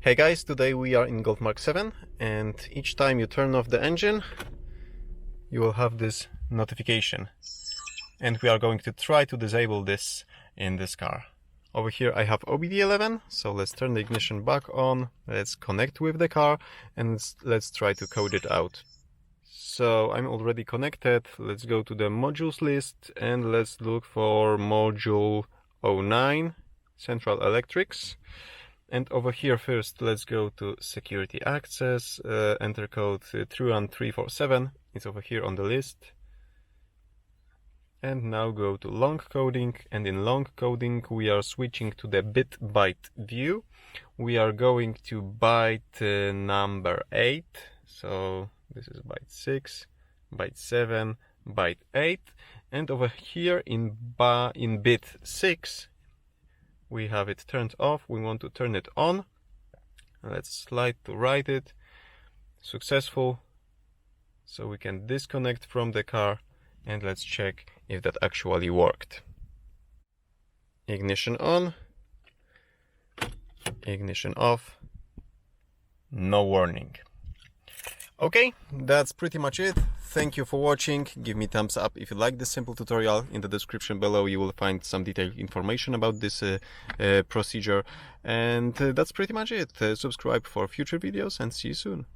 Hey guys, today we are in Golf MK7 and each time you turn off the engine you will have this notification, and we are going to try to disable this in this car. Over here I have ODBeleven, so let's turn the ignition back on, let's connect with the car and let's try to code it out. So I'm already connected, let's go to the modules list and let's look for module 09, Central Electrics. And over here first, let's go to security access, enter code 31347, it's over here on the list. And now go to long coding, and in long coding we are switching to the Byte view. We are going to byte number 8, so this is byte 6, byte 7, byte 8, and over here in bit 6, we have it turned off, we want to turn it on. Let's slide to write it. Successful. So we can disconnect from the car and let's check if that actually worked. Ignition on. Ignition off. No warning. Okay, that's pretty much it. Thank you for watching. Give me thumbs up if you like this simple tutorial. In the description below you will find some detailed information about this procedure. And that's pretty much it. Subscribe for future videos and see you soon.